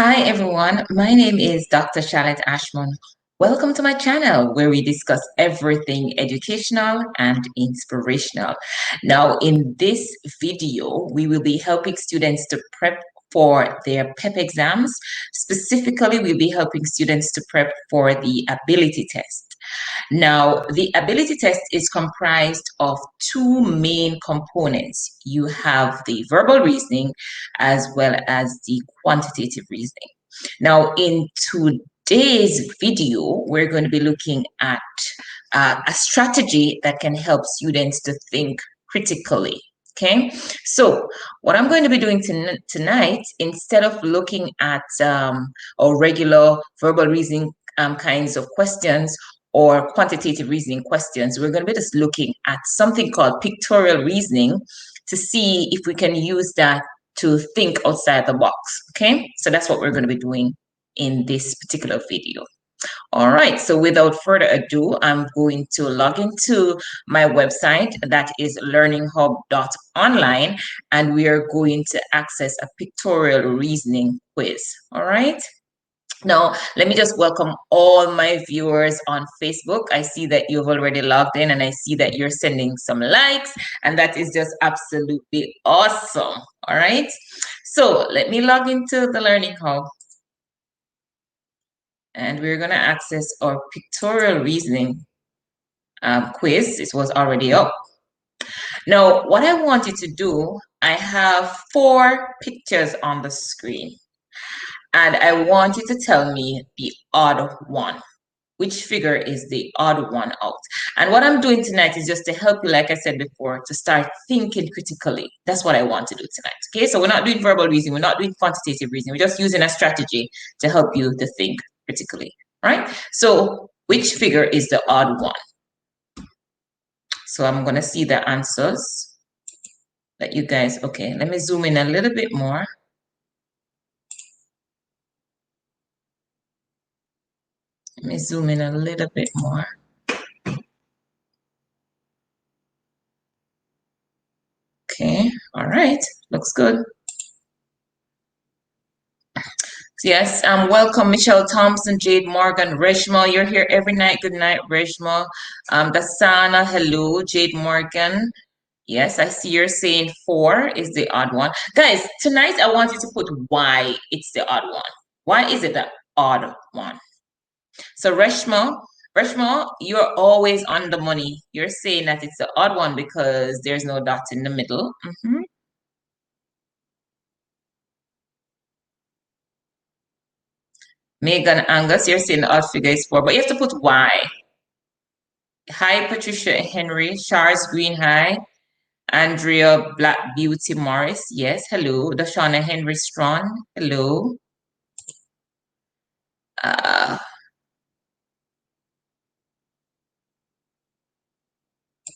Hi everyone, my name is Dr. Charlotte Ashman. Welcome to my channel where we discuss everything educational and inspirational. Now, in this video, we will be helping students to prep for their PEP exams. Specifically, we'll be helping students to prep for the ability test. Now, the ability test is comprised of two main components. You have the verbal reasoning as well as the quantitative reasoning. Now, in today's video, we're going to be looking at a strategy that can help students to think critically. Okay, so what I'm going to be doing tonight, instead of looking at our regular verbal reasoning kinds of questions or quantitative reasoning questions, we're going to be just looking at something called pictorial reasoning to see if we can use that to think outside the box. Okay, so that's what we're going to be doing in this particular video. All right, so without further ado, I'm going to log into my website, that is learninghub.online, and we are going to access a pictorial reasoning quiz. All right. Now, let me just welcome all my viewers on Facebook. I see that you've already logged in and I see that you're sending some likes, and that is just absolutely awesome. All right. So let me log into the Learning Hub. And we're going to access our pictorial reasoning quiz. It was already up. Now, what I want you to do, I have 4 pictures on the screen. And I want you to tell me the odd one. Which figure is the odd one out? And what I'm doing tonight is just to help you, like I said before, to start thinking critically. That's what I want to do tonight. Okay, so we're not doing verbal reasoning, we're not doing quantitative reasoning, we're just using a strategy to help you to think critically, right? So which figure is the odd one? So I'm going to see the answers that you guys, okay, let me zoom in a little bit more. Let me zoom in a little bit more. Okay, all right, looks good. Yes, welcome Michelle Thompson, Jade Morgan, Reshma. You're here every night. Good night, Reshma. Dasana, hello, Jade Morgan. Yes, I see you're saying 4 is the odd one. Guys, tonight I want you to put why it's the odd one. Why is it the odd one? So Reshma, you're always on the money. You're saying that it's the odd one because there's no dot in the middle. Megan Angus, you're saying the odd figure is 4, but you have to put why. Hi, Patricia Henry, Charles Green, hi. Andrea Black Beauty Morris, yes, hello. Dashana Henry Strawn, hello. Uh,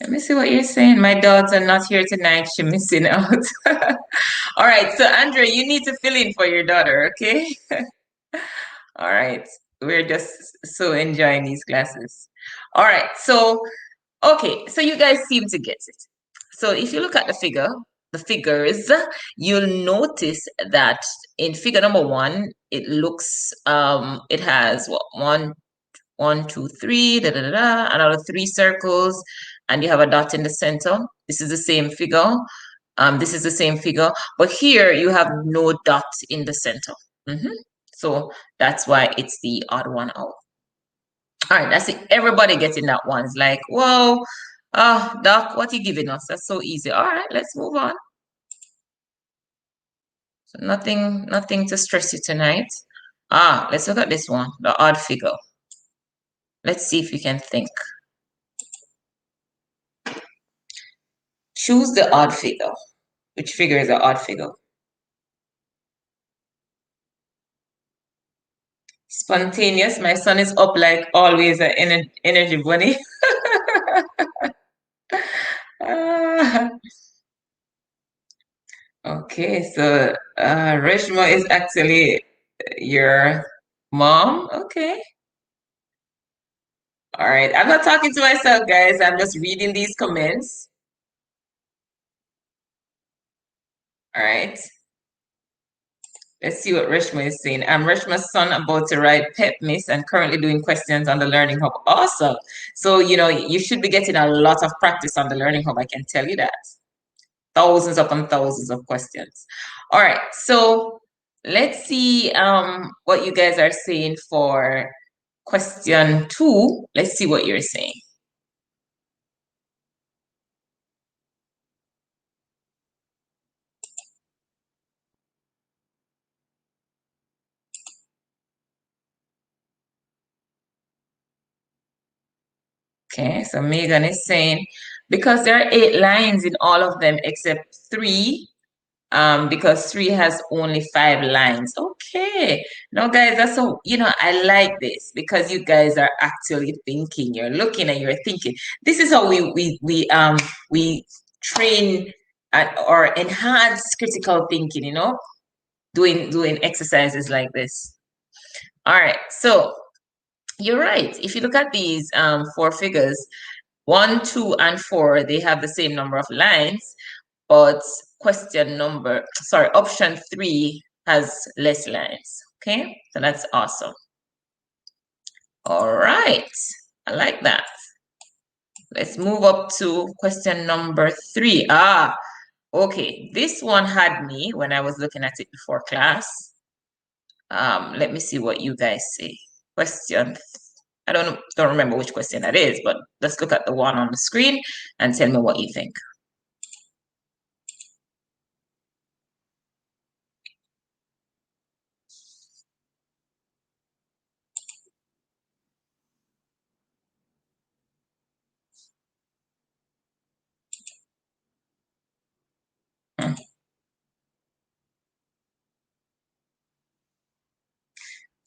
Let me see what you're saying. My daughter not here tonight. She's missing out. All right, so Andrea, you need to fill in for your daughter, okay? All right, we're just so enjoying these classes. All right, so, okay, so you guys seem to get it. So if you look at the figures, you'll notice that in figure number 1, it looks, it has what, 1, 2, 3, another 3 circles, and you have a dot in the center. This is the same figure. This is the same figure, but here you have no dot in the center. So that's why it's the odd one out. All right, that's it. Everybody getting that one. It's like, whoa, Doc, what are you giving us? That's so easy. All right, let's move on. So nothing to stress you tonight. Let's look at this one, the odd figure. Let's see if you can think. Choose the odd figure. Which figure is the odd figure? Spontaneous. My son is up like always, an energy bunny. Ah, okay, so Reshma is actually your mom. Okay. All right. I'm not talking to myself, guys. I'm just reading these comments. All right. Let's see what Reshma is saying. I'm Reshma's son, about to write PEP Miss and currently doing questions on the Learning Hub. Awesome. So, you should be getting a lot of practice on the Learning Hub. I can tell you that. Thousands upon thousands of questions. All right. So let's see what you guys are saying for question 2. Let's see what you're saying. Okay, so Megan is saying, because there are 8 lines in all of them except 3, because 3 has only 5 lines. Okay. Now, guys, that's so, I like this because you guys are actually thinking. You're looking and you're thinking. This is how we train or enhance critical thinking, doing exercises like this. All right. So you're right. If you look at these 4 figures, 1, 2, and 4, they have the same number of lines, but option 3 has less lines. Okay, so that's awesome. All right, I like that. Let's move up to question number 3. Okay, this one had me when I was looking at it before class. Let me see what you guys say. I don't remember which question that is, but let's look at the one on the screen and tell me what you think.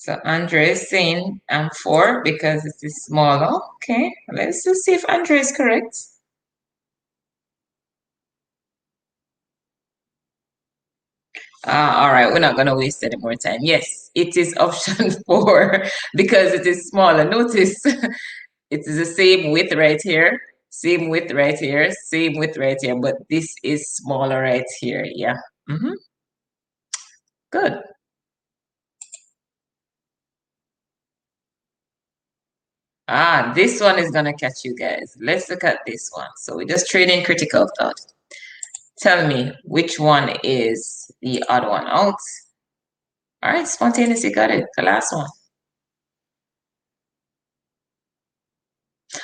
So Andre is saying 4 because it is smaller. Okay, let's just see if Andre is correct. All right, we're not going to waste any more time. Yes, it is option 4 because it is smaller. Notice it is the same width right here, same width right here, same width right here, but this is smaller right here. Yeah. Good. This one is going to catch you guys. Let's look at this one. So we're just training critical thought. Tell me which one is the odd one out. All right, spontaneously got it. The last one.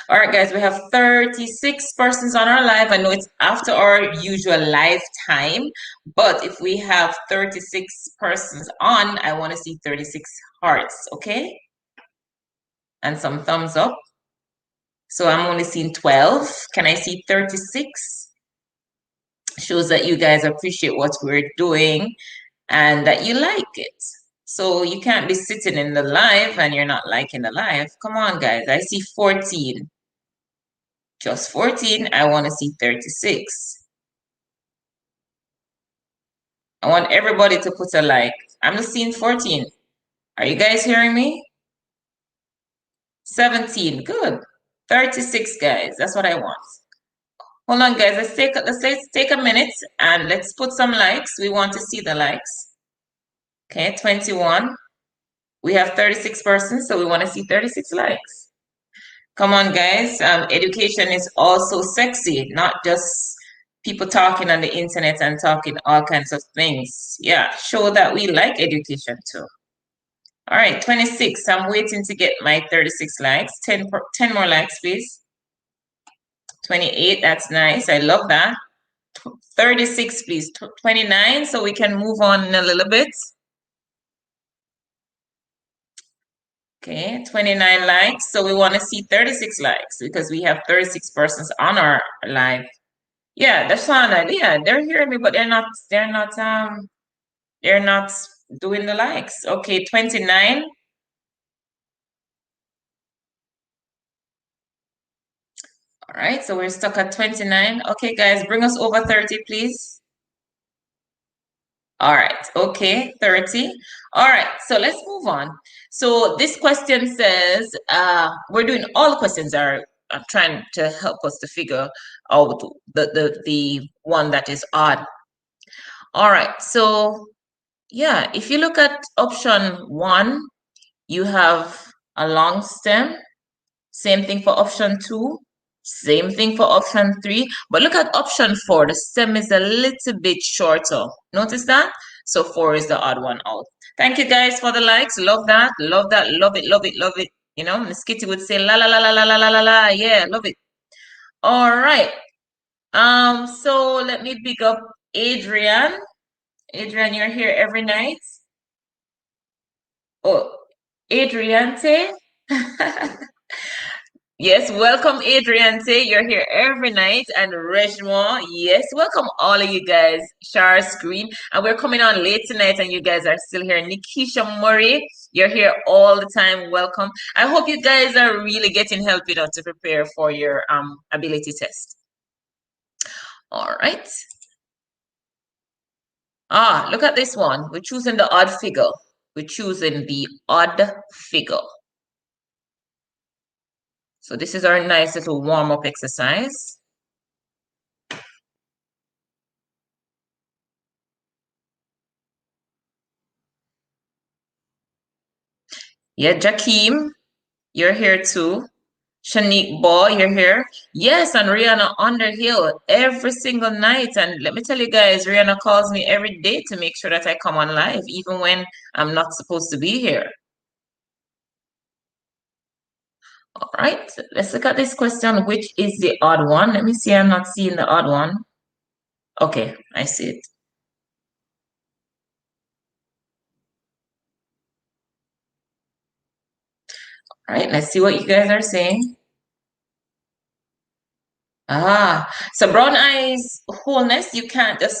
All right, guys, we have 36 persons on our live. I know it's after our usual live time, but if we have 36 persons on, I want to see 36 hearts, okay? And some thumbs up. So I'm only seeing 12. Can I see 36? Shows that you guys appreciate what we're doing and that you like it. So you can't be sitting in the live and you're not liking the live. Come on, guys. I see 14. Just 14. I want to see 36. I want everybody to put a like. I'm just seeing 14. Are you guys hearing me? 17. Good. 36, guys. That's what I want. Hold on, guys. Let's take a minute and let's put some likes. We want to see the likes. Okay, 21. We have 36 persons, so we want to see 36 likes. Come on, guys. Education is also sexy, not just people talking on the internet and talking all kinds of things. Yeah, show that we like education too. All right, 26. I'm waiting to get my 36 likes. 10 more likes, please. 28. That's nice. I love that. 36, please. 29, so we can move on in a little bit. Okay, 29 likes. So we want to see 36 likes because we have 36 persons on our live. Yeah, that's fine. Yeah, they're hearing me, but they're not doing the likes. Okay, 29. All right, so we're stuck at 29. Okay, guys, bring us over 30, please. All right, okay, 30. All right, so let's move on. So this question says, we're doing all the questions are trying to help us to figure out the one that is odd. All right, so Yeah, if you look at option one, you have a long stem. Same thing for option two. Same thing for option three. But look at option four. The stem is a little bit shorter. Notice that? So four is the odd one out. Thank you guys for the likes. Love that. Love that. Love it. Love it. Love it. You know, Miss Kitty would say la la la la la la la la la. Yeah, love it. All right. So let me pick up Adrian. Adrian, you're here every night. Oh, Adriante. Yes, welcome Adriante. You're here every night. And Regmont, yes, welcome all of you guys. Share screen. And we're coming on late tonight and you guys are still here. Nikisha Murray, you're here all the time. Welcome. I hope you guys are really getting help, to prepare for your ability test. All right. Ah, look at this one. We're choosing the odd figure. We're choosing the odd figure. So this is our nice little warm-up exercise. Yeah, Jakeem, you're here too. Shanique Ball, you're here. Yes, and Rihanna Underhill every single night. And let me tell you guys, Rihanna calls me every day to make sure that I come on live, even when I'm not supposed to be here. All right, let's look at this question. Which is the odd one? Let me see. I'm not seeing the odd one. Okay, I see it. All right, let's see what you guys are saying. Ah, so brown eyes wholeness, you can't just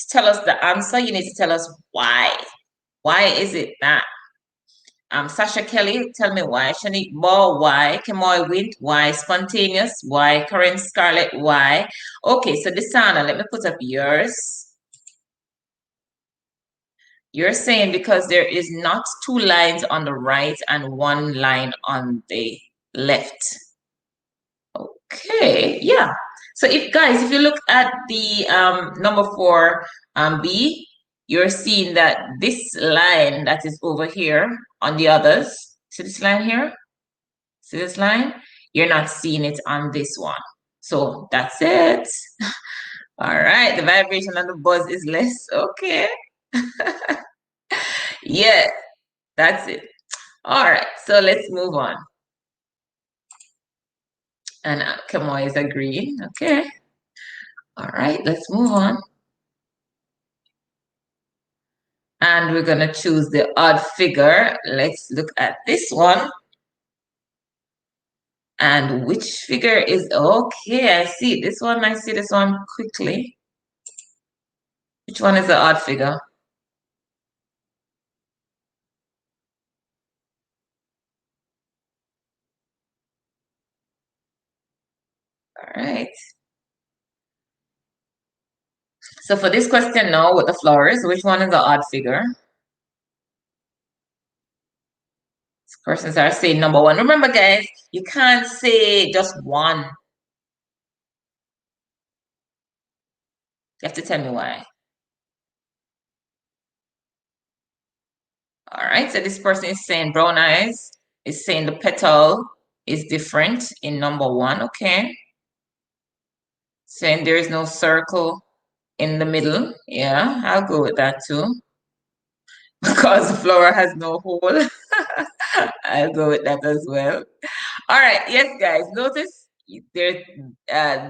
tell us the answer. You need to tell us why. Why is it that? Sasha Kelly, tell me why. Shanique Ball, why? Kemoy Wint, why? Spontaneous, why? Corinne Scarlett, why? Okay, so Desana, let me put up yours. You're saying because there is not two lines on the right and one line on the left. Okay, yeah. So if you look at the number four B, you're seeing that this line that is over here on the others, see this line here? See this line? You're not seeing it on this one. So that's it. All right, the vibration and the buzz is less. Okay. Yeah, that's it. All right, so let's move on. And Kamoy is agreeing. Okay. All right, let's move on. And we're going to choose the odd figure. Let's look at this one. And which figure is okay? I see this one. I see this one quickly. Which one is the odd figure? All right. So for this question now with the flowers, which one is the odd figure? Persons are saying number one. Remember, guys, you can't say just one. You have to tell me why. All right, so this person is saying brown eyes, is saying the petal is different in number one, okay. Saying there is no circle in the middle. Yeah, I'll go with that too. Because the flower has no hole. I'll go with that as well. All right, yes, guys, notice there,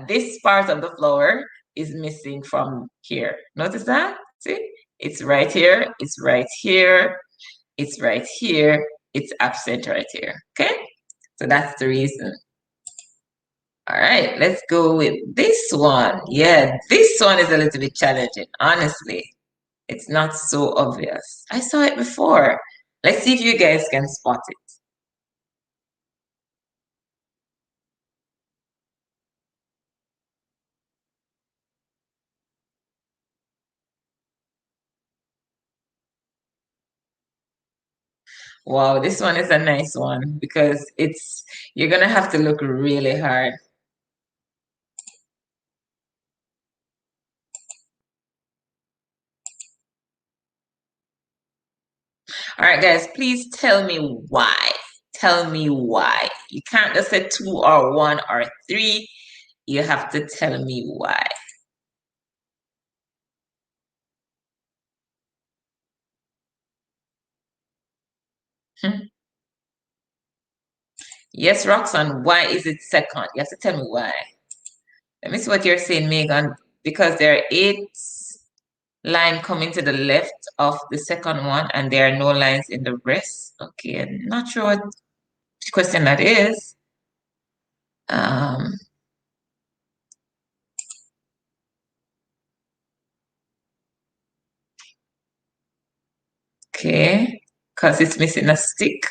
this part of the flower is missing from here. Notice that? See? It's right here, it's right here, it's right here, it's absent right here. Okay? So that's the reason. All right, let's go with this one. Yeah, this one is a little bit challenging, honestly. It's not so obvious. I saw it before. Let's see if you guys can spot it. Wow, this one is a nice one because you're gonna have to look really hard. All right, guys, please tell me why. Tell me why. You can't just say 2 or 1 or 3. You have to tell me why. Hmm. Yes, Roxanne, why is it second? You have to tell me why. Let me see what you're saying, Megan. Because there are 8 lines coming to the left of the second one, and there are no lines in the rest. Okay, I'm not sure what question that is. Um, okay, because it's missing a stick.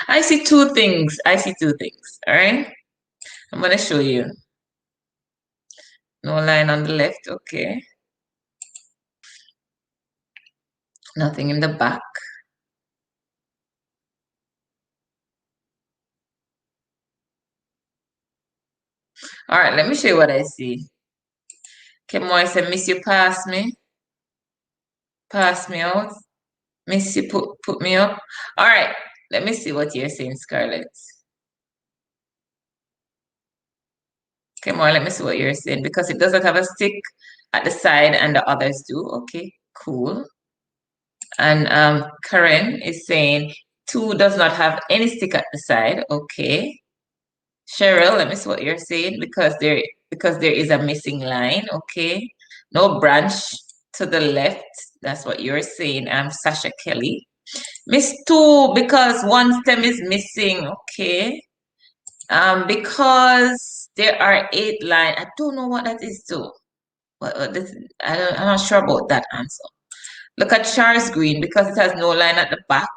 I see 2 things. I see 2 things. All right. I'm going to show you. No line on the left. Okay. Nothing in the back. All right. Let me show you what I see. Okay, more. I said, Miss, you pass me. Pass me out. Miss, you put me up. All right. Let me see what you're saying, Scarlett. Okay, more. Let me see what you're saying because it doesn't have a stick at the side and the others do. Okay, cool. And Karen is saying 2 does not have any stick at the side. Okay. Cheryl, let me see what you're saying because there is a missing line. Okay. No branch to the left. That's what you're saying. I'm Sasha Kelly. Miss 2 because one stem is missing. Okay. Because there are 8 lines. I don't know what that is too. I'm not sure about that answer. Look at Charles Green because it has no line at the back.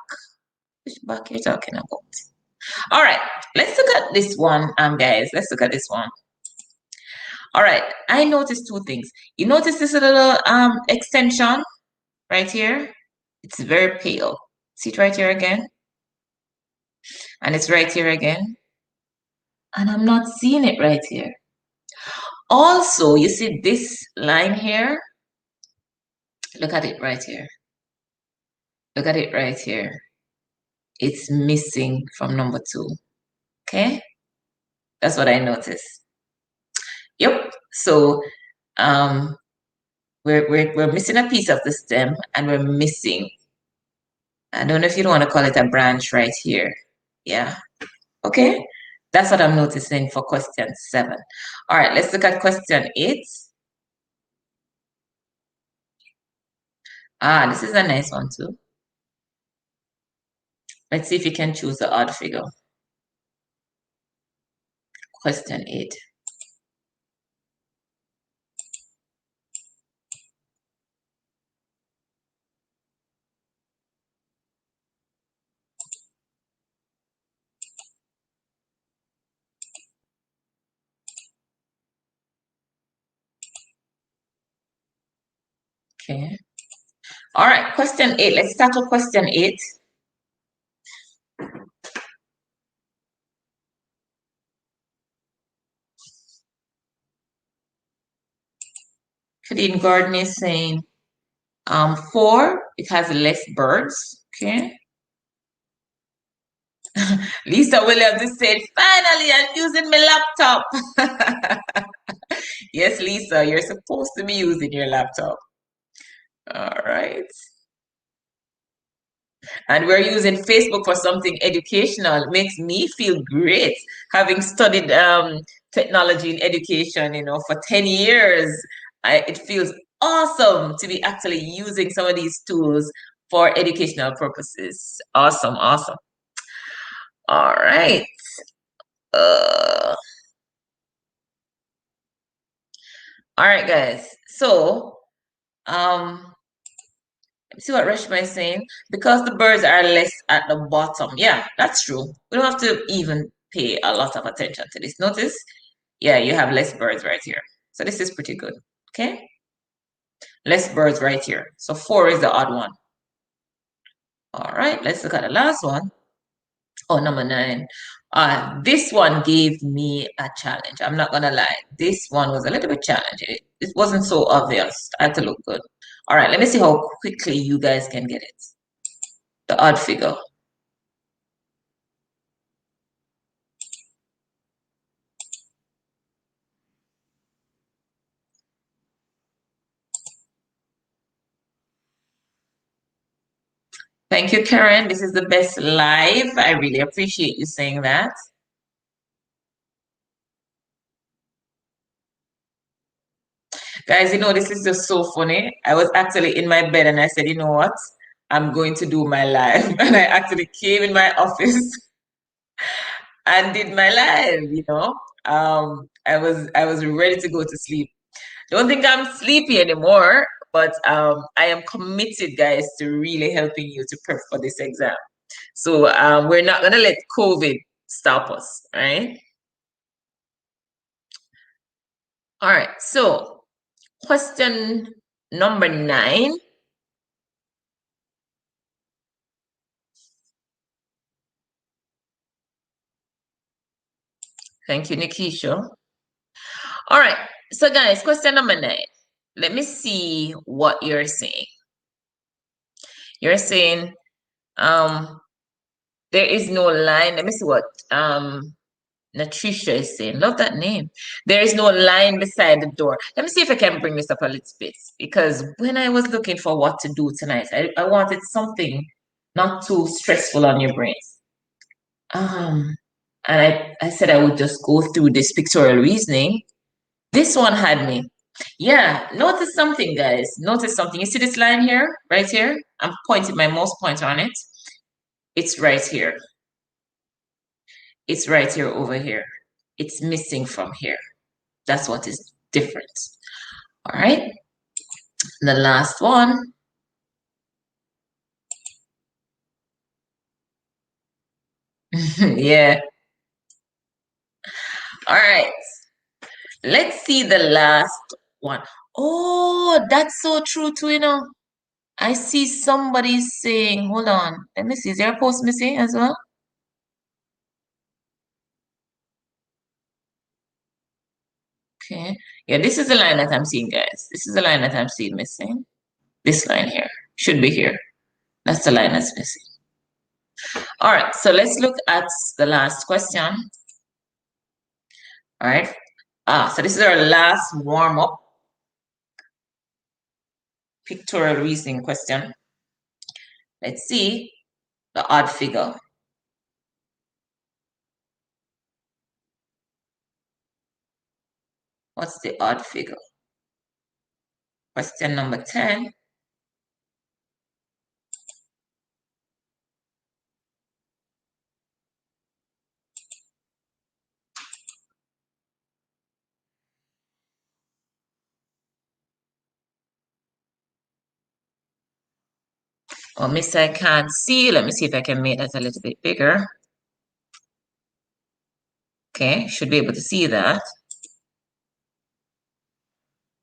Which back you're talking about? All right, let's look at this one, guys. Let's look at this one. All right, I noticed 2 things. You notice this little extension right here? It's very pale. See it right here again? And it's right here again. And I'm not seeing it right here. Also, you see this line here? Look at it right here. Look at it right here. It's missing from number 2. Okay? That's what I noticed. Yep. So um, we're missing a piece of the stem and we're missing, I don't know if you want to call it a branch right here. Yeah. Okay. That's what I'm noticing for question 7. All right, let's look at question 8. This is a nice one too. Let's see if you can choose the odd figure. Question 8. Okay. All right, question 8. Let's start with question 8. Kadeen Gordon is saying 4, it has less birds. Okay. Lisa Williams is saying, finally, I'm using my laptop. Yes, Lisa, you're supposed to be using your laptop. All right. And we're using Facebook for something educational. It makes me feel great having studied technology in education, for 10 years. It feels awesome to be actually using some of these tools for educational purposes. Awesome, awesome. All right. Uh, all right, guys. So, um, see what Reshma is saying? Because the birds are less at the bottom. Yeah, that's true. We don't have to even pay a lot of attention to this. Notice? Yeah, you have less birds right here. So this is pretty good. Okay? Less birds right here. So 4 is the odd one. All right, let's look at the last one. Oh, number 9. This one gave me a challenge. I'm not gonna lie. This one was a little bit challenging. It wasn't so obvious. I had to look good. All right, let me see how quickly you guys can get it. The odd figure. Thank you, Karen. This is the best live. I really appreciate you saying that. Guys, this is just so funny. I was actually in my bed and I said, you know what? I'm going to do my live. And I actually came in my office and did my live. I was ready to go to sleep. Don't think I'm sleepy anymore, but I am committed, guys, to really helping you to prep for this exam. So we're not gonna let COVID stop us, right? All right. So question number 9. Thank you, Nikisha. All right. So guys, question number 9. Let me see what you're saying. You're saying there is no line. Let me see what Natricia is saying. Love that name. There is no line beside the door. Let me see if I can bring this up a little bit. Because when I was looking for what to do tonight, I wanted something not too stressful on your brains. And I said I would just go through this pictorial reasoning. This one had me. Yeah, notice something, guys. Notice something. You see this line here, right here? I'm pointing my mouse pointer on it. It's right here. It's right here over here. It's missing from here. That's what is different. All right. The last one. Yeah. All right. Let's see the last one. Oh, that's so true too. I see somebody saying, hold on. Let me see. Is there a post missing as well? Okay. Yeah, this is the line that I'm seeing, guys. This is the line that I'm seeing missing. This line here should be here. That's the line that's missing. All right. So let's look at the last question. All right. So this is our last warm-up pictorial reasoning question. Let's see the odd figure. What's the odd figure? Question number 10. Oh, miss, I can't see. Let me see if I can make that a little bit bigger. Okay, should be able to see that.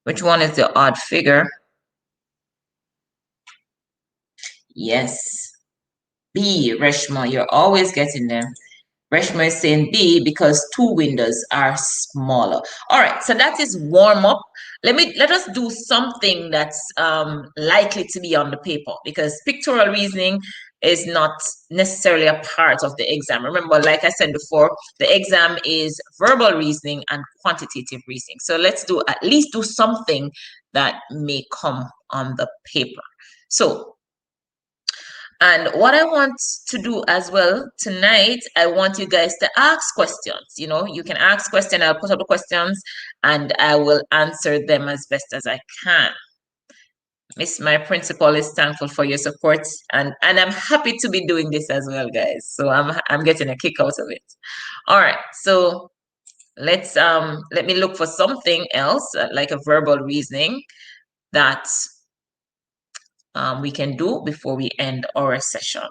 Which one is the odd figure? Yes. B, Reshma, you're always getting them. Reshma is saying B because two windows are smaller. All right, so that is warm up. Let us do something that's likely to be on the paper because pictorial reasoning is not necessarily a part of the exam. Remember, like I said before, the exam is verbal reasoning and quantitative reasoning. So let's do at least do something that may come on the paper. So and what I want to do as well tonight, I want you guys to ask questions. You can ask questions. I'll put up the questions and I will answer them as best as I can. Miss, my principal is thankful for your support and I'm happy to be doing this as well, guys. So I'm getting a kick out of it. All right. So let me look for something else like a verbal reasoning that we can do before we end our session.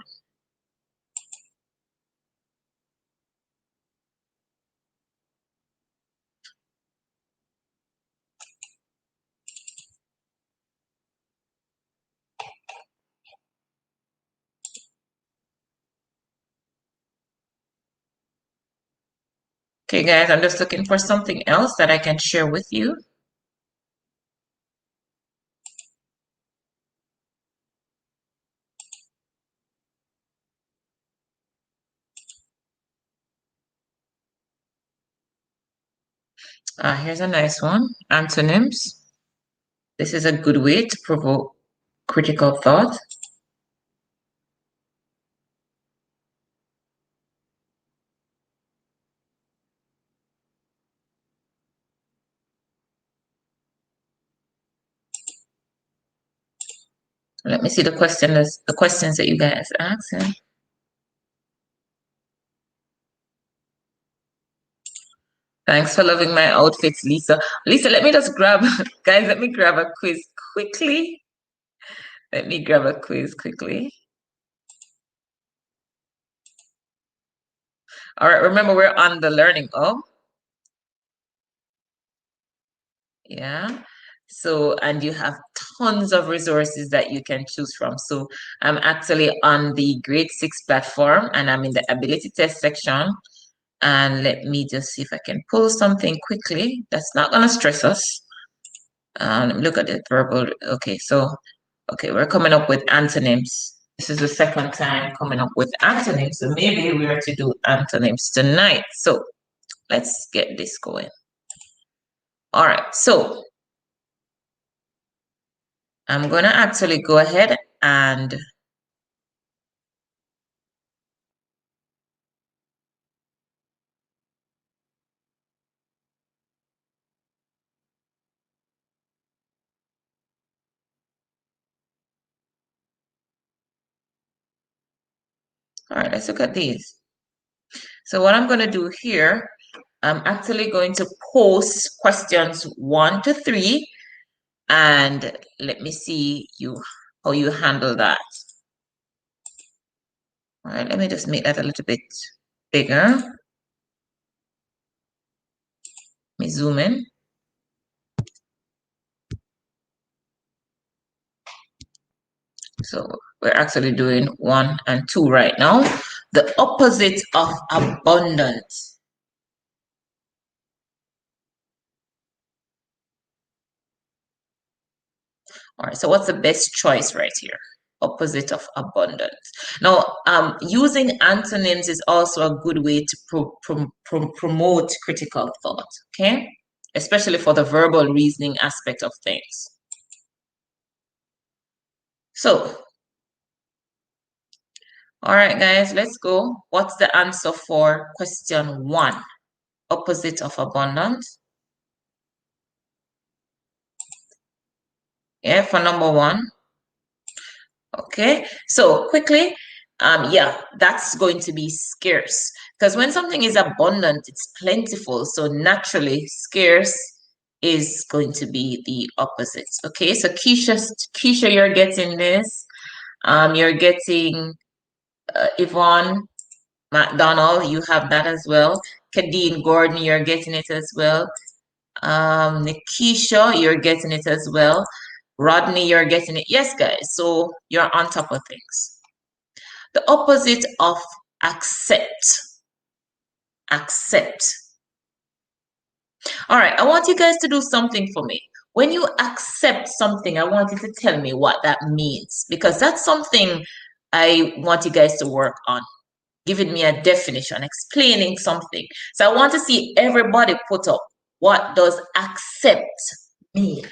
Okay, guys, I'm just looking for something else that I can share with you. Here's a nice one. Antonyms. This is a good way to provoke critical thought. Let me see the questions that you guys asked. Thanks for loving my outfits, Lisa. Lisa, let me just grab, guys, let me grab a quiz quickly. Let me grab a quiz quickly. All right, remember we're on the learning. Oh, yeah. So, and you have tons of resources that you can choose from. So I'm actually on the grade 6 platform and I'm in the ability test section. And let me just see if I can pull something quickly. That's not going to stress us. Look at the verbal. Okay, so, okay, we're coming up with antonyms. This is the second time coming up with antonyms. So maybe we are to do antonyms tonight. So let's get this going. All right, so I'm going to actually go ahead and all right, let's look at these. So what I'm going to do here, I'm actually going to post questions 1 to 3, and let me see how you handle that. All right, let me just make that a little bit bigger. Let me zoom in. So we're actually doing 1 and 2 right now. The opposite of abundance. All right, so what's the best choice right here? Opposite of abundance. Now, using antonyms is also a good way to promote critical thought, okay? Especially for the verbal reasoning aspect of things. So, all right, guys, let's go. What's the answer for question 1? Opposite of abundance. Yeah, for number 1. Okay, so quickly, yeah, that's going to be scarce because when something is abundant, it's plentiful. So naturally, scarce is going to be the opposite. Okay, so Keisha, you're getting this. You're getting Yvonne McDonald, you have that as well. Kadeen Gordon, you're getting it as well. Nikisha, you're getting it as well. Rodney, you're getting it. Yes, guys. So you're on top of things. The opposite of accept. Accept. All right. I want you guys to do something for me. When you accept something, I want you to tell me what that means because that's something I want you guys to work on. Giving me a definition, explaining something. So I want to see everybody put up what does accept mean.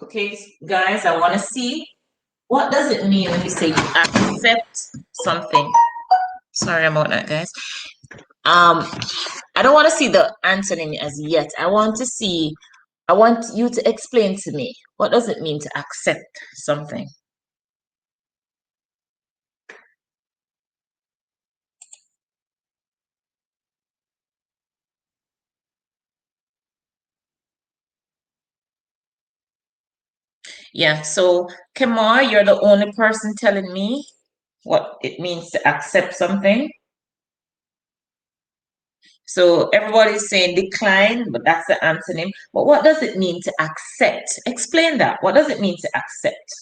Okay, guys, I want to see what does it mean when you say you accept something. Sorry about that, guys. Um, I don't want to see the antonym as yet. I want you to explain to me what does it mean to accept something. Yeah, so Kamar, you're the only person telling me what it means to accept something. So everybody's saying decline, but that's the antonym. But what does it mean to accept? Explain that. What does it mean to accept?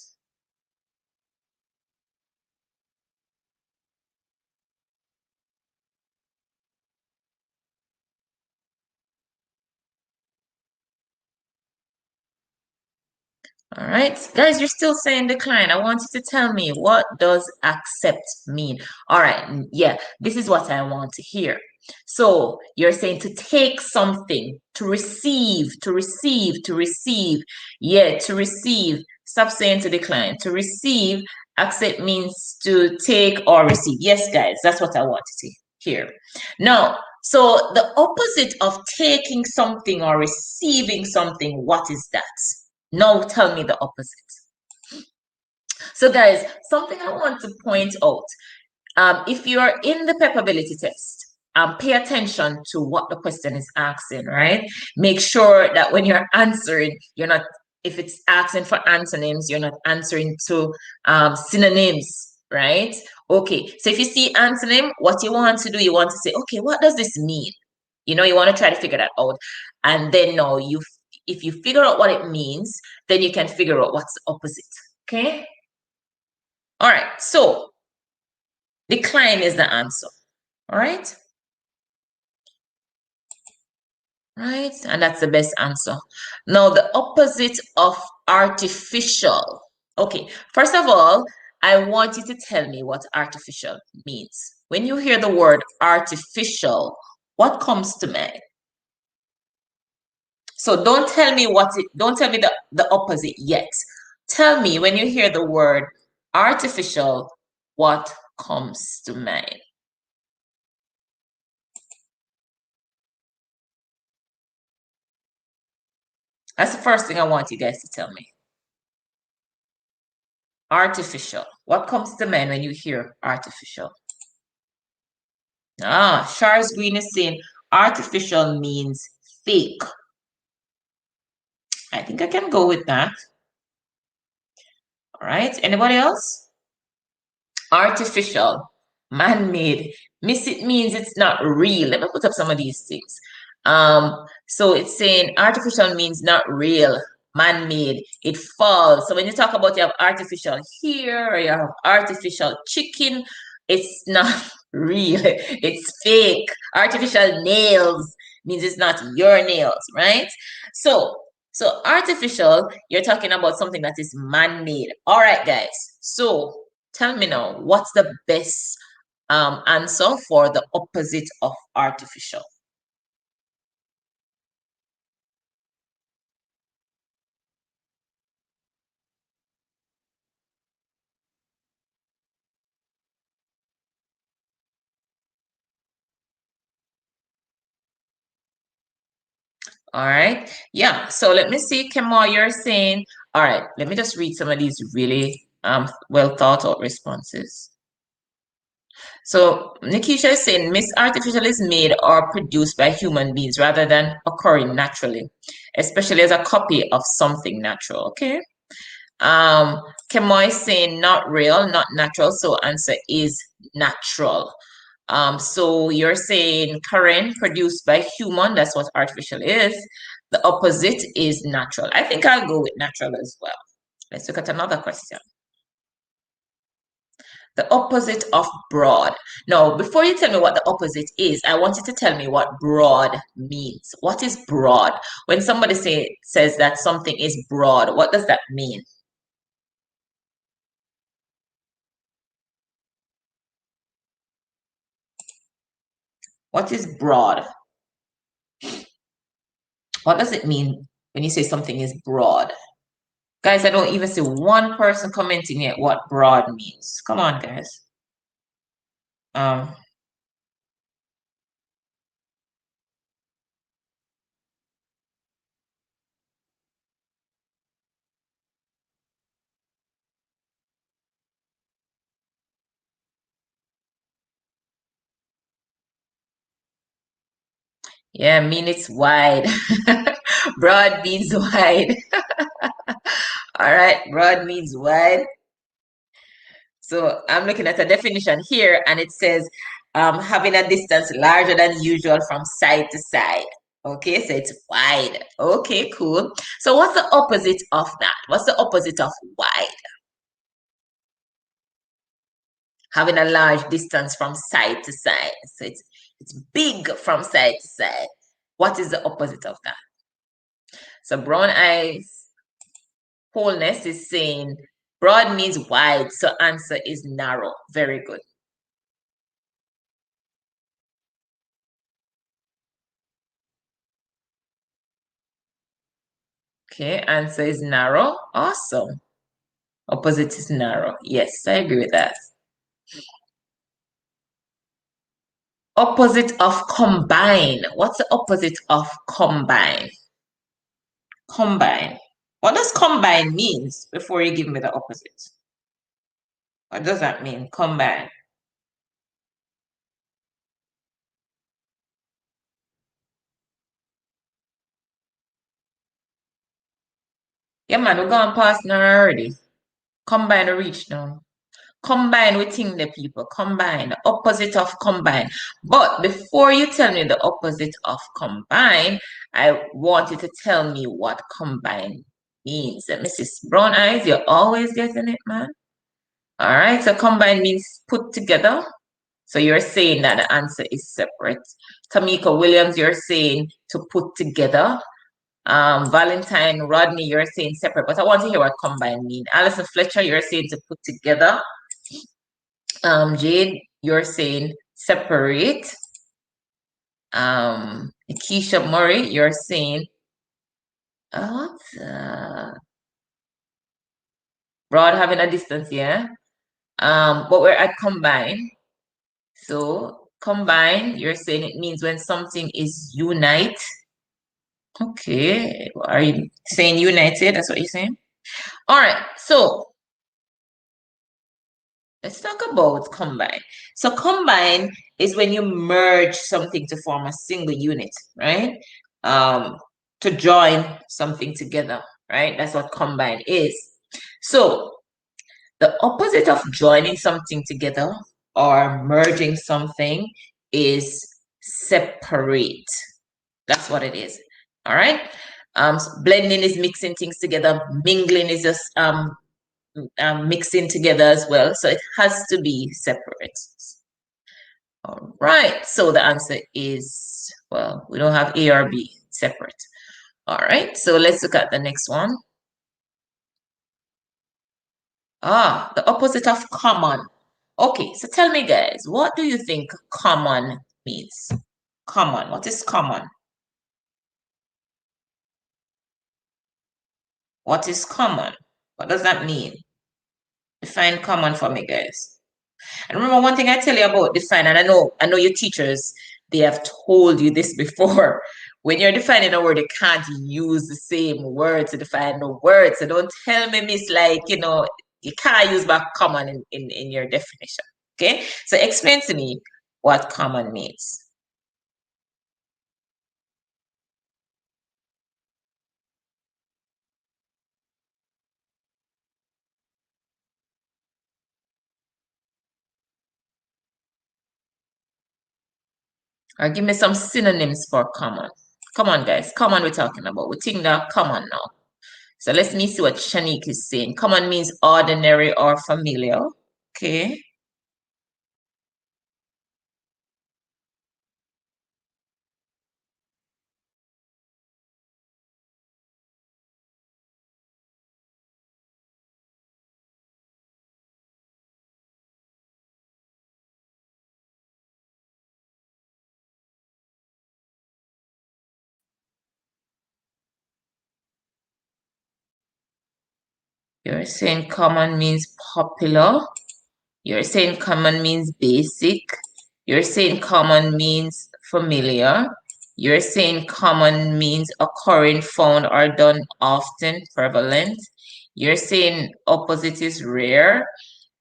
All right, guys, you're still saying decline. I want you to tell me, what does accept mean? All right, yeah, this is what I want to hear. So you're saying to take something, to receive, to receive, to receive. Yeah, to receive. Stop saying to decline. To receive, accept means to take or receive. Yes, guys, that's what I want to hear. Now, so the opposite of taking something or receiving something, what is that? No, tell me the opposite. So, guys, something I want to point out. If you're in the PEP ability test, pay attention to what the question is asking, right? Make sure that when you're answering, you're not, if it's asking for antonyms, you're not answering to synonyms, right? Okay, so if you see antonym, what you want to do, you want to say, okay, what does this mean? You want to try to figure that out. And then now if you figure out what it means, then you can figure out what's the opposite. Okay? All right. So decline is the answer. All right. Right. And that's the best answer. Now, the opposite of artificial. Okay. First of all, I want you to tell me what artificial means. When you hear the word artificial, what comes to mind? So don't tell me the opposite yet. Tell me when you hear the word artificial, what comes to mind? That's the first thing I want you guys to tell me. Artificial. What comes to mind when you hear artificial? Charles Green is saying artificial means fake. I think I can go with that. All right. Anybody else? Artificial, man-made. Miss it means it's not real. Let me put up some of these things. So it's saying artificial means not real, man-made. It falls. So when you talk about you have artificial here or you have artificial chicken, it's not real. It's fake. Artificial nails means it's not your nails, right? So artificial, you're talking about something that is man-made. All right, guys. So tell me now, what's the best answer for the opposite of artificial? All right. Yeah. So let me see, Kemal, you're saying, all right, let me just read some of these really well thought out responses. So Nikisha is saying Miss Artificial is made or produced by human beings rather than occurring naturally, especially as a copy of something natural. Okay. Kemoy is saying not real, not natural. So answer is natural. So you're saying Karen produced by human, that's what artificial is. The opposite is natural. I think I'll go with natural as well. Let's look at another question. The opposite of broad. Now, before you tell me what the opposite is, I want you to tell me what broad means. What is broad? When somebody says that something is broad, what does that mean? What is broad? What does it mean when you say something is broad? Guys, I don't even see one person commenting yet what broad means. Come on, guys. Um, yeah, I mean it's wide. Broad means wide. All right, broad means wide. So I'm looking at a definition here, and it says having a distance larger than usual from side to side. Okay, so it's wide. Okay, cool. So what's the opposite of that? What's the opposite of wide? Having a large distance from side to side. So it's big from side to side. What is the opposite of that? So brown eyes wholeness is saying broad means wide, so answer is narrow. Very good. Okay, answer is narrow. Awesome. Opposite is narrow. Yes, I agree with that. Opposite of combine. What's the opposite of combine? Combine. What does combine means before you give me the opposite? What does that mean? Combine. Yeah, man, we're going past now already. Combine or reach now. Combine within the people. Combine. The opposite of combine. But before you tell me the opposite of combine, I want you to tell me what combine means. Mrs. Brown Eyes, you're always getting it, man. All right, so combine means put together. So you're saying that the answer is separate. Tamika Williams, you're saying to put together. Valentine Rodney, you're saying separate, but I want to hear what combine mean. Alison Fletcher, you're saying to put together. Jade, you're saying separate. Keisha Murray, you're saying what? Broad having a distance, yeah. But we're at combine. So combine, you're saying it means when something is unite. Okay. Are you saying united? That's what you're saying? All right. So let's talk about combine. So combine is when you merge something to form a single unit, right? To join something together, right? That's what combine is. So the opposite of joining something together or merging something is separate. That's what it is. All right. Blending is mixing things together. Mingling is just mixing together as well. So it has to be separate. All right. So the answer is, well, we don't have A or B, separate. All right. So let's look at the next one. Ah, the opposite of common. Okay. So tell me, guys, what do you think common means? Common. What is common? What is common? What does that mean? Define common for me, guys. And remember one thing I tell you about define, and I know your teachers, they have told you this before. When you're defining a word, you can't use the same word to define the word. So don't tell me, miss, like, you can't use back common in your definition. Okay? So explain to me what common means. Or give me some synonyms for common. Come on, guys. Common we're talking about. We think that common now. So let me see what Shanique is saying. Common means ordinary or familiar. Okay. You're saying common means popular. You're saying common means basic. You're saying common means familiar. You're saying common means occurring, found, or done often, prevalent. You're saying opposite is rare.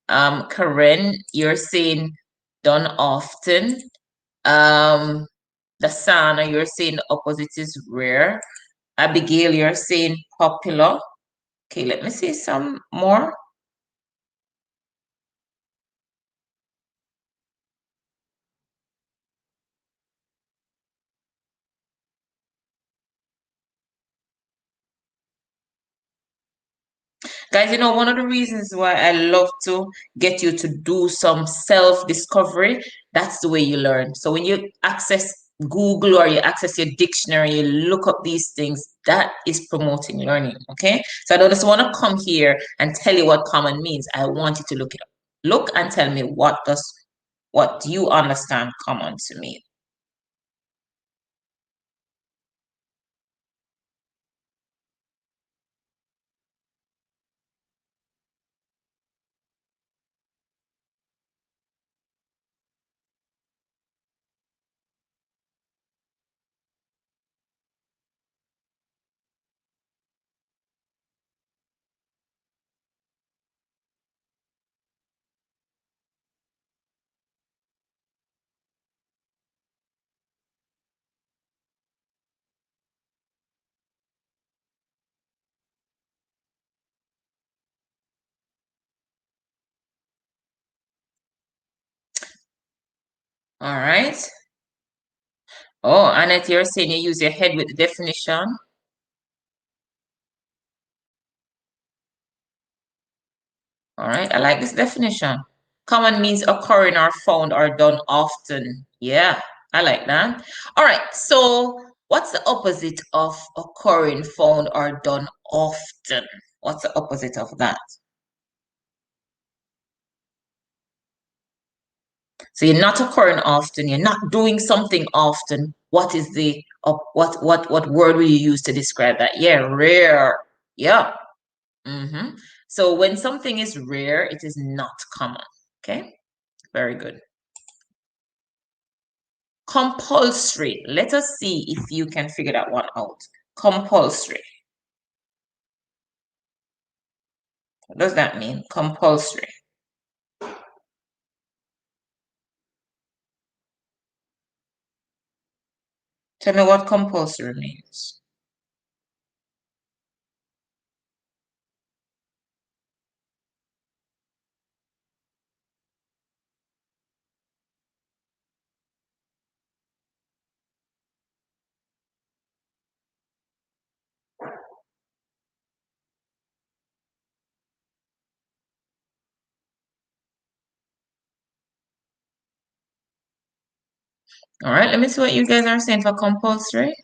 Karen, you're saying done often. Dasana, you're saying opposite is rare. Abigail, you're saying popular. Okay, let me see some more. Guys, you know, one of the reasons why I love to get you to do some self-discovery, that's the way you learn. So when you access Google or you access your dictionary, you look up these things, that is promoting learning, okay? So I don't just want to come here and tell you what common means. I want you to look it up. Look and tell me what do you understand common to mean? All right. Oh, Annette, you're saying you use your head with the definition. All right, I like this definition. Common means occurring or found or done often. Yeah, I like that. All right, so what's the opposite of occurring, found, or done often? What's the opposite of that? So you're not occurring often, you're not doing something often. What is the what word will you use to describe that? Yeah, rare. Yeah. Mm-hmm. So when something is rare, it is not common. Okay, very good. Compulsory. Let us see if you can figure that one out. Compulsory. What does that mean? Compulsory. Tell me what compulsory means. All right, let me see what you guys are saying for compulsory.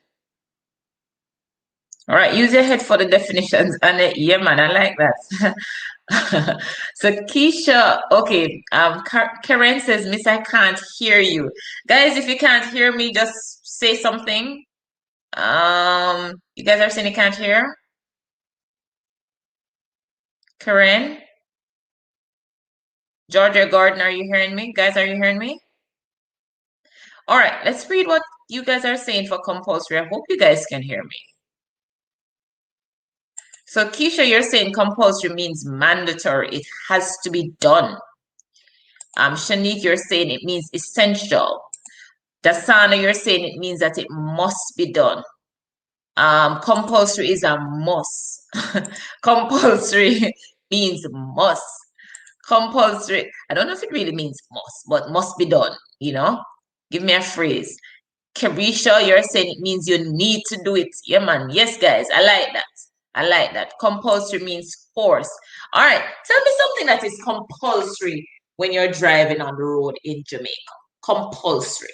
All right, use your head for the definitions. And yeah, man, I like that. So Keisha, okay, Karen says, Miss, I can't hear you. Guys, if you can't hear me, just say something. You guys are saying you can't hear? Karen? Georgia Gordon, are you hearing me? Guys, are you hearing me? All right, let's read what you guys are saying for compulsory. I hope you guys can hear me. So Keisha, you're saying compulsory means mandatory. It has to be done. Shanique, you're saying it means essential. Dasana, you're saying it means that it must be done. Compulsory is a must. Compulsory means must. Compulsory, I don't know if it really means must, but must be done, you know? Give me a phrase. Carisha, you're saying it means you need to do it. Yeah, man. Yes, guys. I like that. I like that. Compulsory means force. All right. Tell me something that is compulsory when you're driving on the road in Jamaica. Compulsory.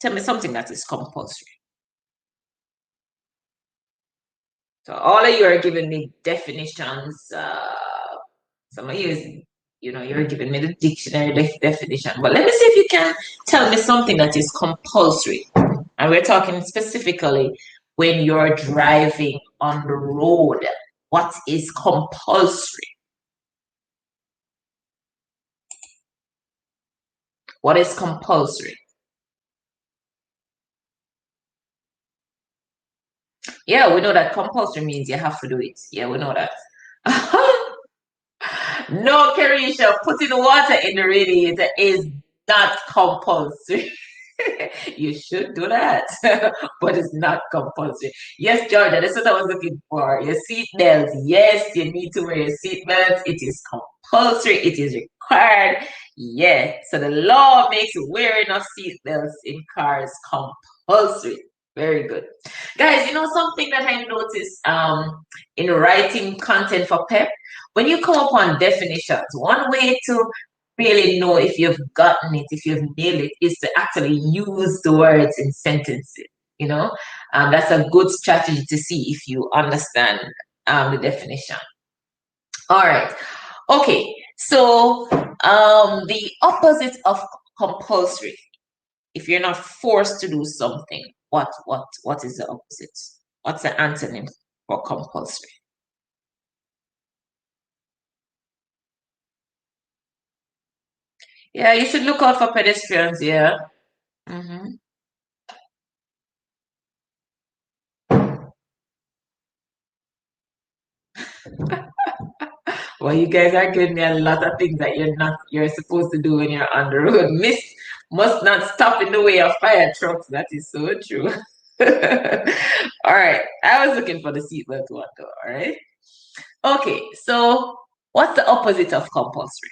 Tell me something that is compulsory. So all of you are giving me definitions. Some of you is, you know, you're giving me the dictionary definition. But let me see if you can tell me something that is compulsory. And we're talking specifically when you're driving on the road. What is compulsory? What is compulsory? Yeah, we know that compulsory means you have to do it. Yeah, we know that. No, Carisha, putting water in the radiator is not compulsory. You should do that, but it's not compulsory. Yes, Georgia, that's what I was looking for. Your seatbelt. Yes, you need to wear your seatbelt. It is compulsory. It is required. Yeah. So the law makes wearing of seatbelts in cars compulsory. Very good. Guys, you know something that I noticed in writing content for PEP? When you come upon definitions, one way to really know if you've gotten it, if you've nailed it, is to actually use the words in sentences. You know, that's a good strategy to see if you understand the definition. All right. Okay. So the opposite of compulsory, if you're not forced to do something, what is the opposite? What's the antonym for compulsory? Yeah, you should look out for pedestrians. Yeah. Mm-hmm. Well, you guys are giving me a lot of things that you're supposed to do when you're on the road. Miss must not stop in the way of fire trucks. That is so true. All right. I was looking for the seatbelt one though. All right. Okay. So what's the opposite of compulsory?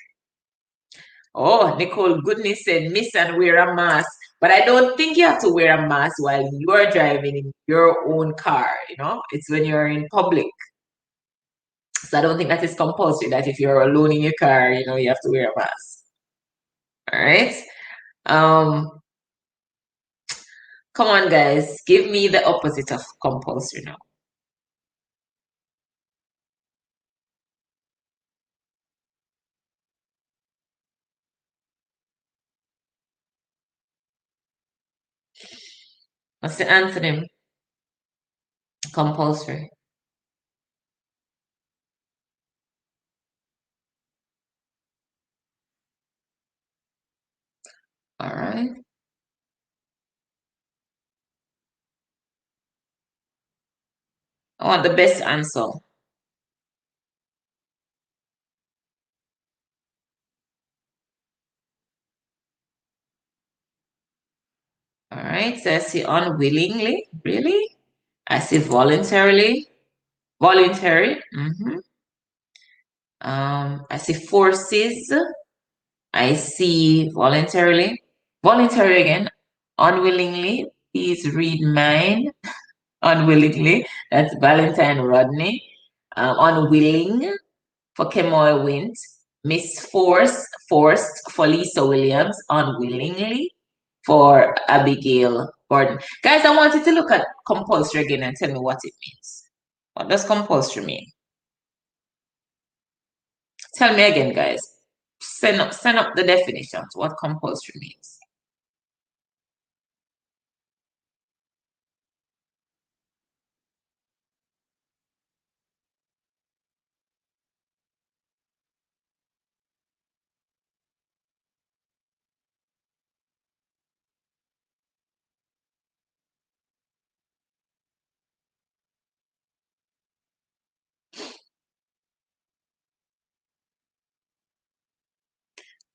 Oh, Nicole Goodness said miss and wear a mask. But I don't think you have to wear a mask while you're driving in your own car, you know? It's when you're in public. So I don't think that is compulsory that if you're alone in your car, you know, you have to wear a mask. All right. Um, Come on, guys. Give me the opposite of compulsory now. What's the antonym? Compulsory. All right. I want the best answer. All right. So I see unwillingly. Really? I see voluntarily. Voluntary. I see forces. I see voluntarily. Voluntary again. Unwillingly. Please read mine. Unwillingly. That's Valentine Rodney. Unwilling for Kemoy Wint. Miss Force, forced for Lisa Williams. Unwillingly for Abigail Gordon. Guys, I wanted to look at compulsory again and tell me what it means. What does compulsory mean? Tell me again, guys. Send up the definitions. What compulsory means.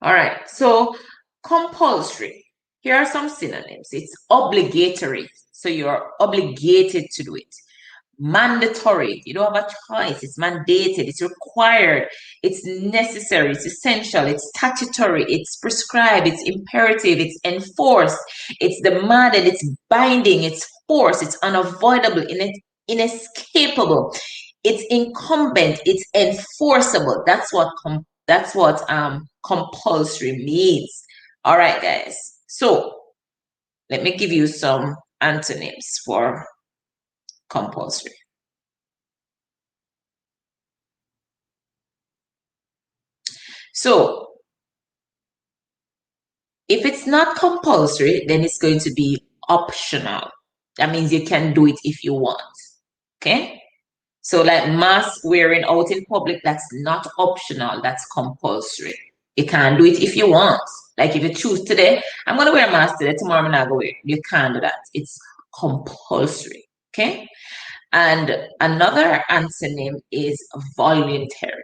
All right. So compulsory. Here are some synonyms. It's obligatory. So you're obligated to do it. Mandatory. You don't have a choice. It's mandated. It's required. It's necessary. It's essential. It's statutory. It's prescribed. It's imperative. It's enforced. It's demanded. It's binding. It's forced. It's unavoidable. Inescapable. It's incumbent. It's enforceable. That's what compulsory means. All right, guys. So let me give you some antonyms for compulsory. So if it's not compulsory, then it's going to be optional. That means you can do it if you want. Okay? So like mask wearing out in public, that's not optional, that's compulsory. You can't do it if you want. Like if you choose today, I'm gonna wear a mask today, tomorrow I'm not gonna wear it. You can't do that. It's compulsory. Okay. And another answer name is voluntary.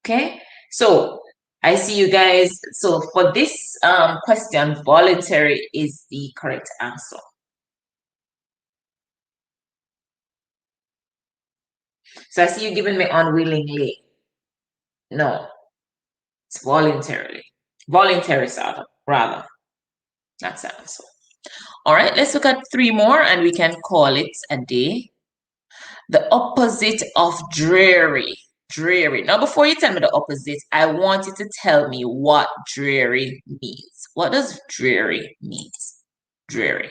Okay. So I see you guys. So for this question, voluntary is the correct answer. So I see you giving me unwillingly. No, it's voluntarily. Voluntary, rather. That's the answer. All right, let's look at three more and we can call it a day. The opposite of dreary. Dreary. Now, before you tell me the opposite, I want you to tell me what dreary means. What does dreary mean? Dreary.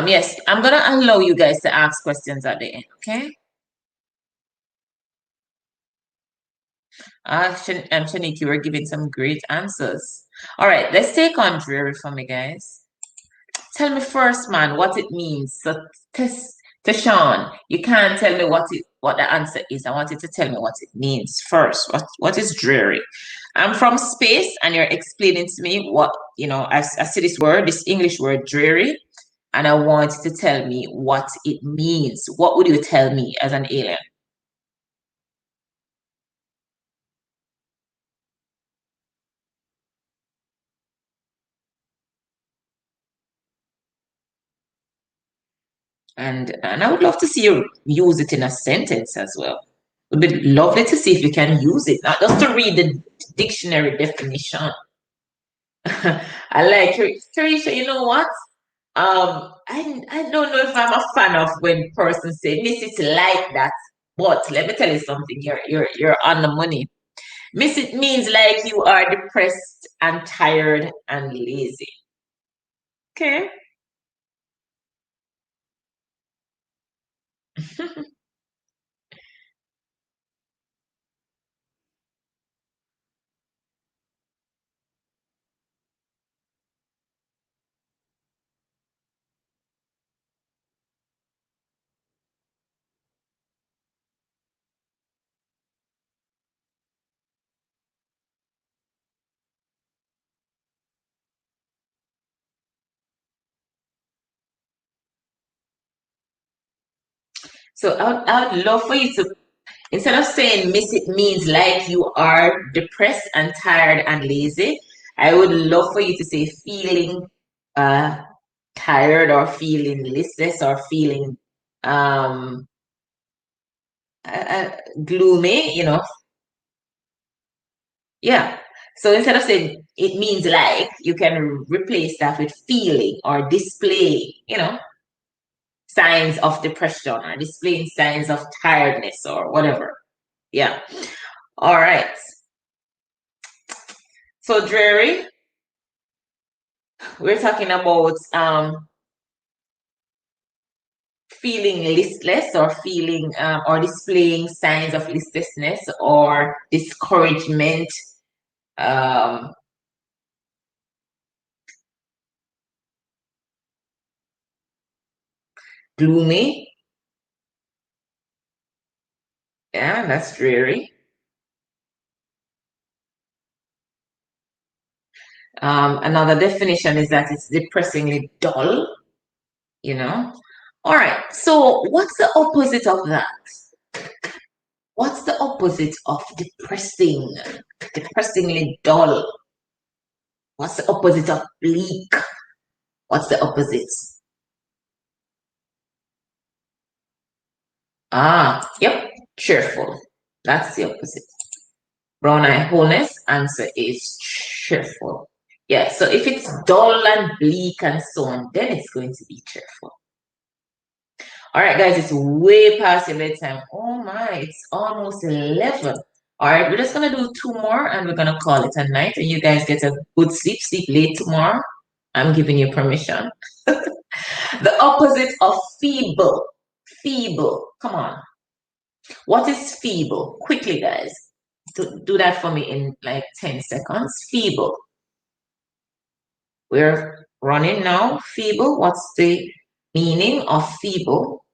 Yes, I'm gonna allow you guys to ask questions at the end, okay? Shanique, you were giving some great answers. All right, let's take on dreary for me, guys. Tell me first, man, what it means. So, Tashawn, you can't tell me what the answer is. I want you to tell me what it means first. What is dreary? I'm from space, and you're explaining to me what I see this word, this English word, dreary, and I want you to tell me what it means. What would you tell me as an alien? And I would love to see you use it in a sentence as well. It would be lovely to see if you can use it, not just to read the dictionary definition. I like Teresa, you know what? I don't know if I'm a fan of when persons say miss it like that, but let me tell you something, you're on the money. Miss it means like you are depressed and tired and lazy. Okay. So I would love for you to, instead of saying miss it means like you are depressed and tired and lazy, I would love for you to say feeling uh tired or feeling listless or feeling um gloomy, yeah. So instead of saying it means like, you can replace that with feeling or display, signs of depression or displaying signs of tiredness or whatever. Yeah. All right. So dreary, we're talking about feeling listless or feeling or displaying signs of listlessness or discouragement, um, gloomy. Yeah, that's dreary. Another definition is that it's depressingly dull, you know. All right, so what's the opposite of that? What's the opposite of depressing? Depressingly dull. What's the opposite of bleak? What's the opposite? Yep, cheerful. That's the opposite. Brown eye wholeness, answer is cheerful. Yeah, so if it's dull and bleak and so on, then it's going to be cheerful. All right, guys, it's way past your bedtime. Oh my, it's almost 11. All right, we're just going to do two more and we're going to call it a night. And you guys get a good sleep, sleep late tomorrow. I'm giving you permission. The opposite of feeble. Feeble. Come on. What is feeble? Quickly, guys. Do that for me in like 10 seconds. Feeble. running now. Feeble, what's the meaning of feeble?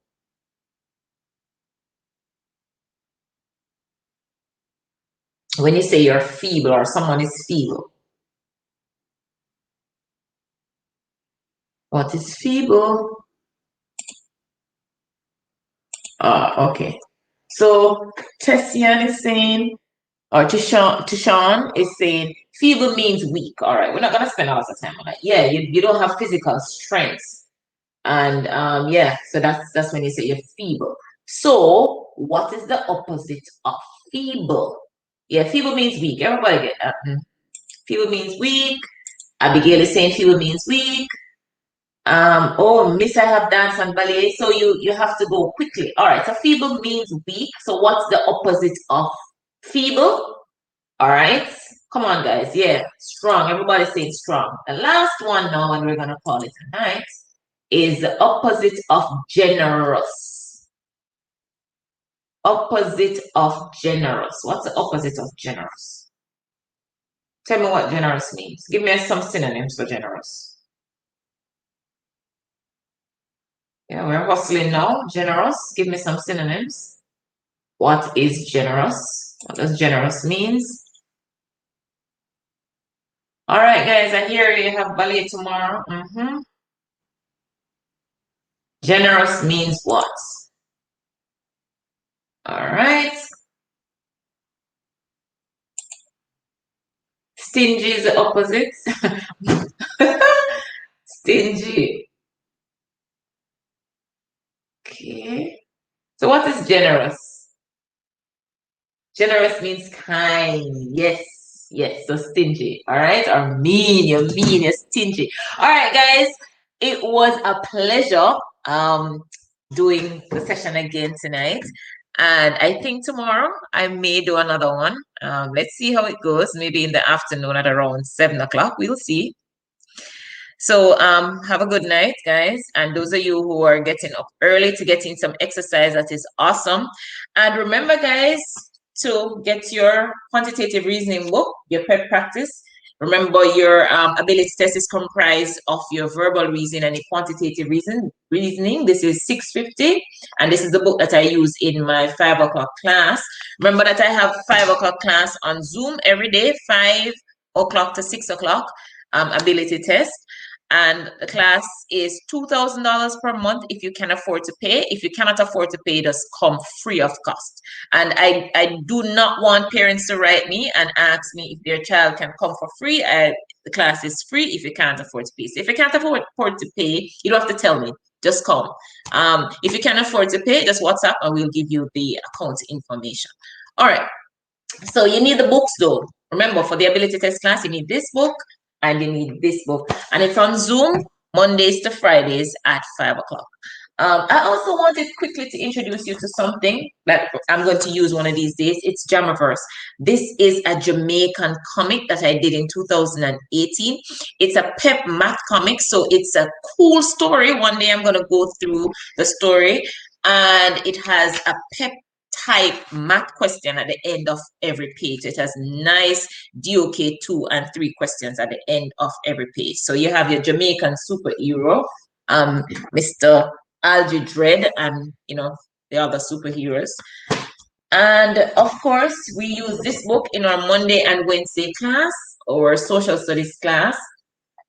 When you say you're feeble or someone is feeble. What is feeble? Okay. So Tessian is saying, or Tishan is saying, feeble means weak. All right, we're not gonna spend a lot of time on that. Yeah, you don't have physical strength. And yeah, so that's when you say you're feeble. So what is the opposite of feeble? Yeah, feeble means weak. Everybody get that. Feeble means weak. Abigail is saying feeble means weak. Oh, Miss, I have dance and ballet, so you have to go quickly. All right, so feeble means weak. So what's the opposite of feeble? All right, come on, guys. Yeah, strong. Everybody's saying strong. The last one now, and we're gonna call it a night, is the opposite of generous. Opposite of generous. What's the opposite of generous? Tell me what generous means. Give me some synonyms for generous. Yeah, we're hustling now. Generous. Give me some synonyms. What is generous? What does generous means? All right, guys. I hear you have ballet tomorrow. Generous means what? All right. Stingy is the opposite. Stingy. Okay. So what is generous? Generous means kind. Yes. Yes. So stingy. All right. Or mean. You're mean. You're stingy. All right, guys. It was a pleasure doing the session again tonight. And I think tomorrow I may do another one. Let's see how it goes. Maybe in the afternoon at around 7 o'clock. We'll see. So have a good night, guys. And those of you who are getting up early to get in some exercise, that is awesome. And remember, guys, to get your quantitative reasoning book, your PEP practice. Remember, your ability test is comprised of your verbal reasoning and your quantitative reasoning. This is 650, and this is the book that I use in my 5 o'clock class. Remember that I have 5 o'clock class on Zoom every day, 5 o'clock to 6 o'clock, ability test. And the class is $2,000 per month if you can afford to pay. If you cannot afford to pay, just come free of cost. And I do not want parents to write me and ask me if their child can come for free. The class is free if you can't afford to pay. So if you can't afford to pay, you don't have to tell me. Just come. If you can afford to pay, just WhatsApp and we'll give you the account information. All right. So you need the books though. Remember, for the ability test class, you need this book and you need this book. And it's on Zoom Mondays to Fridays at 5 o'clock. I also wanted quickly to introduce you to something that I'm going to use one of these days. It's Jamaverse. This is a Jamaican comic that I did in 2018. It's a PEP math comic, so it's a cool story. One day I'm going to go through the story, and it has a PEP type math question at the end of every page. It has nice DOK 2 and 3 questions at the end of every page. So you have your Jamaican superhero, Mr. Algie Dread, and the other superheroes. And of course, we use this book in our Monday and Wednesday class, or social studies class.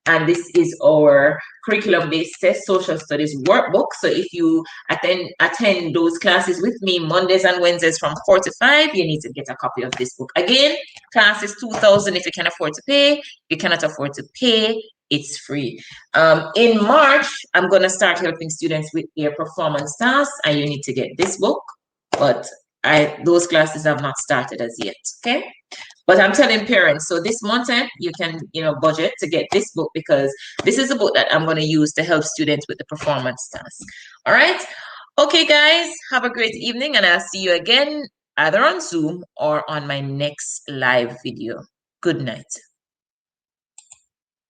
And this is our curriculum-based test social studies workbook. So if you attend those classes with me Mondays and Wednesdays from 4 to 5, you need to get a copy of this book. Again, class is $2,000 if you can afford to pay. If you cannot afford to pay, it's free. In March, I'm going to start helping students with their performance tasks, and you need to get this book. But those classes have not started as yet, okay? But I'm telling parents, so this month you can, budget to get this book, because this is a book that I'm going to use to help students with the performance task. All right. Okay, guys, have a great evening, and I'll see you again either on Zoom or on my next live video. Good night.